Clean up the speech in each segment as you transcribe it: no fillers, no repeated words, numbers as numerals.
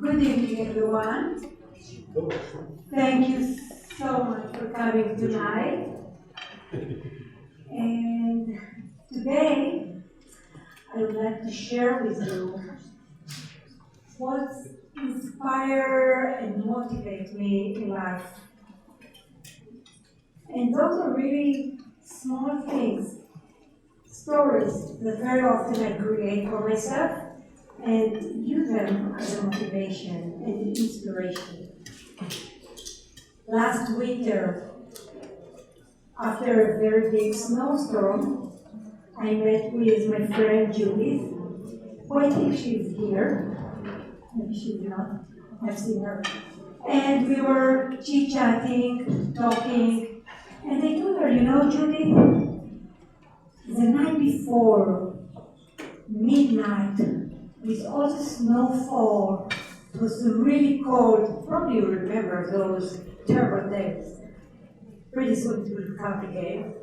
Good evening, everyone. Thank you so much for coming tonight. And today, I would like to share with you what inspires and motivates me in life. And those are really small things, stories that very often I create for myself and use them as a motivation and inspiration. Last winter, after a very big snowstorm, I met with my friend Judy, who I think she's here. Maybe she's not. I've seen her. And we were chit-chatting, talking, and I told her, you know, Judy, the night before midnight, with all the snowfall, it was really cold. Probably you remember those terrible days. Pretty soon it will come again.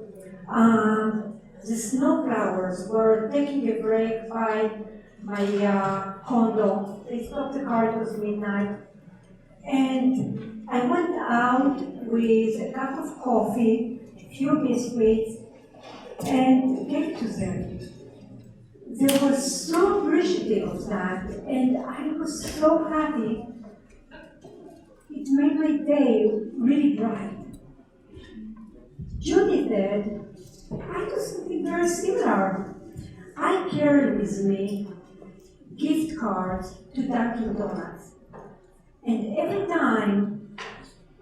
The snow plowers were taking a break by my condo. They stopped the car, it was midnight. And I went out with a cup of coffee, a few biscuits, and gave to them. They were so appreciative of that, and I was so happy. It made my day really bright. Judy said, I do something very similar. I carry with me gift cards to Dunkin' Donuts. And every time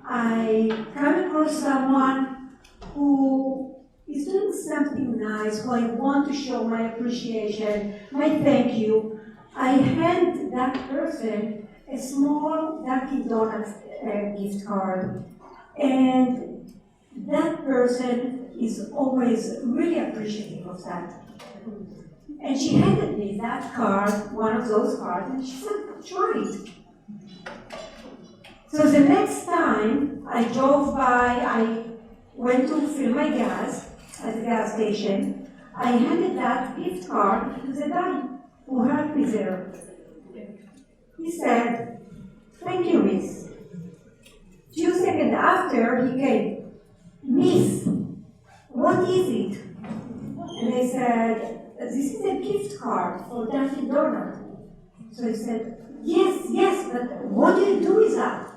I come across someone who is doing something nice, who I want to show my appreciation, my thank you, I hand that person a small Dunkin' Donuts gift card. And that person is always really appreciative of that. And she handed me that card, one of those cards, and she said, try it. So the next time I drove by, I went to fill my gas at the gas station. I handed that gift card to the guy who helped me there. He said, thank you, miss. Few seconds after, he came, miss, what is it? And I said, this is a gift card for Dunkin' Donuts. So he said, yes, but what do you do with that?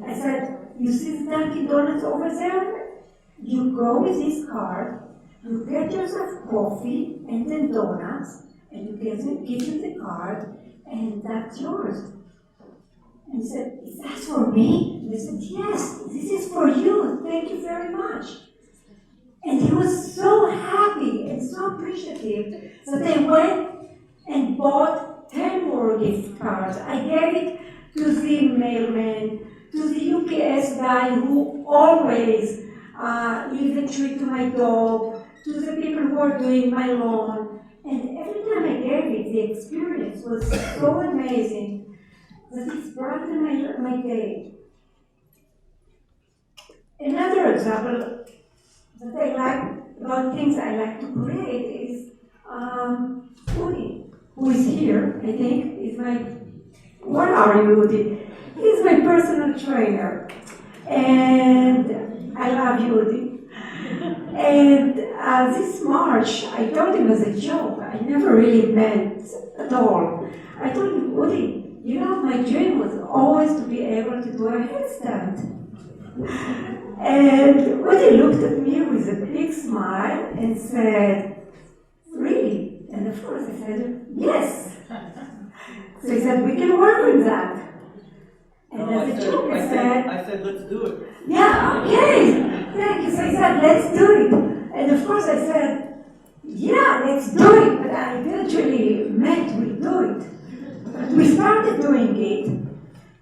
I said, you see the Dunkin' Donuts over there? You go with this card, you get yourself coffee and then donuts, and you give them the card, and that's yours. And he said, is that for me? And I said, yes, this is for you. Thank you very much. And he was so happy and so appreciative that I went and bought 10 more gift cards. I gave it to the mailman, to the UPS guy who always leaves a treat to my dog, to the people who are doing my lawn. And every time I gave it, the experience was so amazing that it brightened my day. Another example that I like, about things I like to create is Judy, who is here, I think, is my, where are you, Judy? He's my personal trainer. And I love Judy. And this March, I told him as a joke, I never really meant at all. I told him, Judy, you know, my dream was always to be able to do a headstand. And Woody looked at me with a big smile and said, really? And of course I said, yes. So he said, we can work on that. And as a joke I said, let's do it. Yeah, okay, thank you. So he said, let's do it. And of course I said, yeah, let's do it. But I didn't really meant we'll do it. But we started doing it.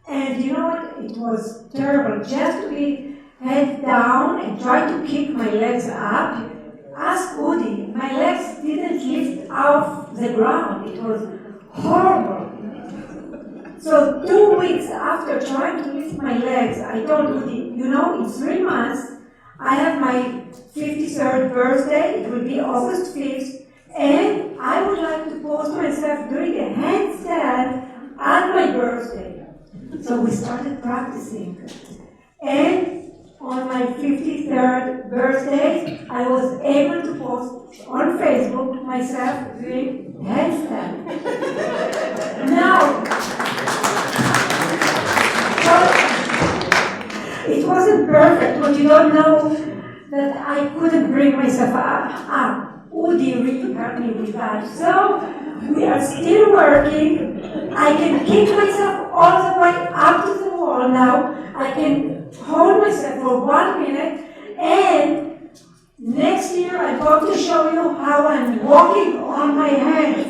And you know what? It was terrible. Just to be head down and try to kick my legs up. Ask Woody. My legs didn't lift off the ground. It was horrible. So 2 weeks after trying to lift my legs, I told Woody, you know, in 3 months, I have my 53rd birthday. It will be August 5th. And I would like to post myself doing a handstand at my birthday. So we started practicing. And on my 53rd birthday, I was able to post on Facebook myself doing handstand. Now, it wasn't perfect, but you don't know that I couldn't bring myself up. Judy really helped me with that. So we are still working. I can kick myself all the way up to the wall now. I can hold myself for 1 minute, and next year I'm going to show you how I'm walking on my hands.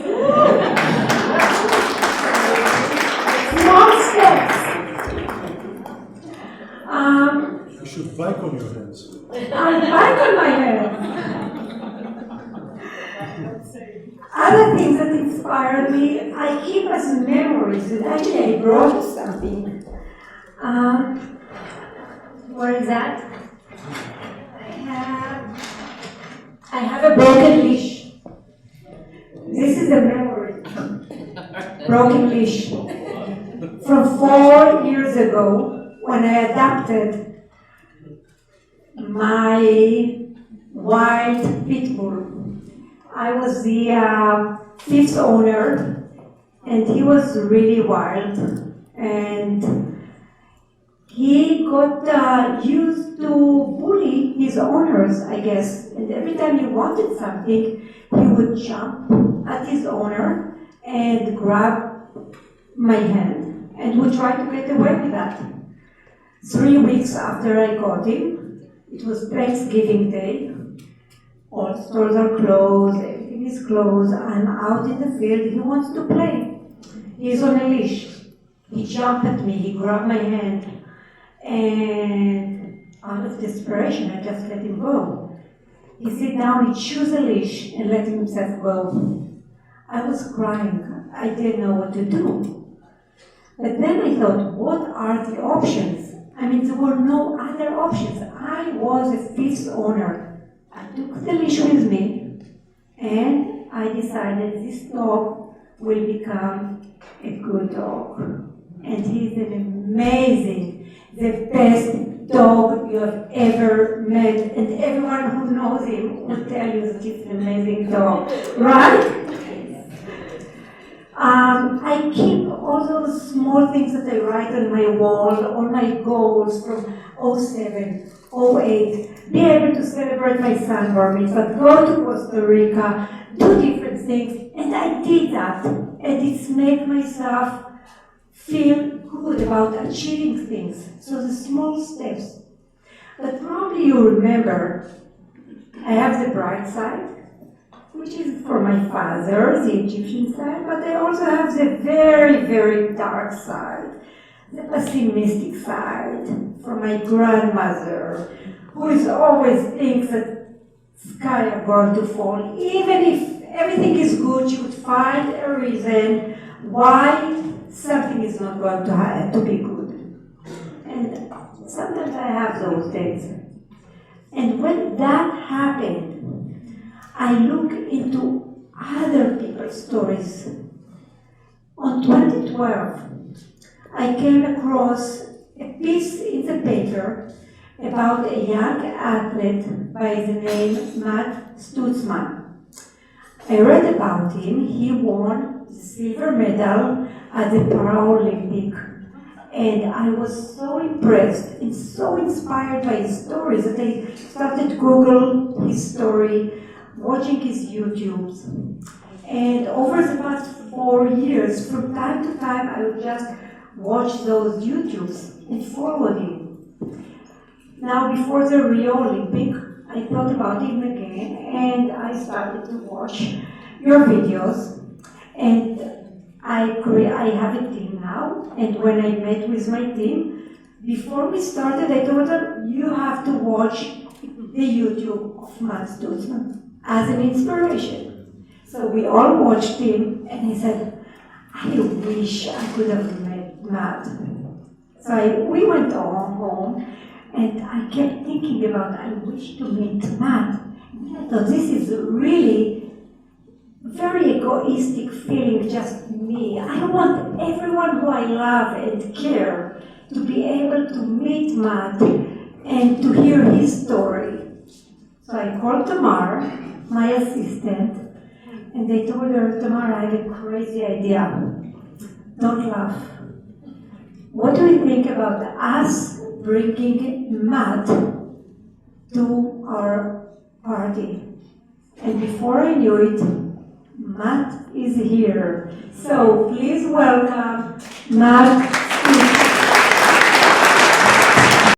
Small steps. You should bike on your hands. I'm back on my hands. Other things that inspired me, I keep as memories. And actually, I brought something. Where is that? I have a broken leash. This is a memory. Broken leash. From 4 years ago, when I adopted my wild pit bull. I was the 5th owner, and he was really wild, and he got used to bully his owners, I guess, and every time he wanted something, he would jump at his owner and grab my hand, and would try to get away with that. 3 weeks after I got him, it was Thanksgiving Day. All stores are closed, everything is closed. I'm out in the field, he wants to play. He's on a leash. He jumped at me, he grabbed my hand, and out of desperation, I just let him go. He sit down, he chose a leash and let himself go. I was crying, I didn't know what to do. But then I thought, what are the options? I mean, there were no other options. I was a 5th owner. I took the leash with me, and I decided this dog will become a good dog. And he's an amazing, the best dog you have ever met. And everyone who knows him will tell you that he's an amazing dog, right? I keep all those small things that I write on my wall, all my goals from 07, 08, be able to celebrate my son bar mitzvah, go to Costa Rica, do different things, and I did that. And it's made myself feel good about achieving things. So the small steps. But probably you remember, I have the bright side, which is for my father, the Egyptian side, but I also have the very, very dark side, the pessimistic side, from my grandmother, who is always thinks that sky are going to fall. Even if everything is good, she would find a reason why something is not going to be good. And sometimes I have those days. And when that happened, I look into other people's stories. On 2012, I came across a piece in the paper about a young athlete by the name Matt Stutzman. I read about him. He won the silver medal at the Paralympic. And I was so impressed and so inspired by his stories that I started to Google his story, watching his YouTubes. And over the past 4 years, from time to time, I would just watch those YouTubes and follow him. Now, before the Rio Olympic, I thought about him again, and I started to watch your videos. And I have a team now, and when I met with my team, before we started, I told them, you have to watch the YouTube of Matt Stutzman as an inspiration. So we all watched him, and he said, I wish I could have met Matt. So we went home, and I kept thinking about, I wish to meet Matt. And I thought, this is really very egoistic feeling, just me. I want everyone who I love and care to be able to meet Matt and to hear his story. So I called Tamar, my assistant, and I told her, Tamar, I have a crazy idea. Don't laugh. What do you think about us bringing Matt to our party? And before I knew it, Matt is here. So please welcome Matt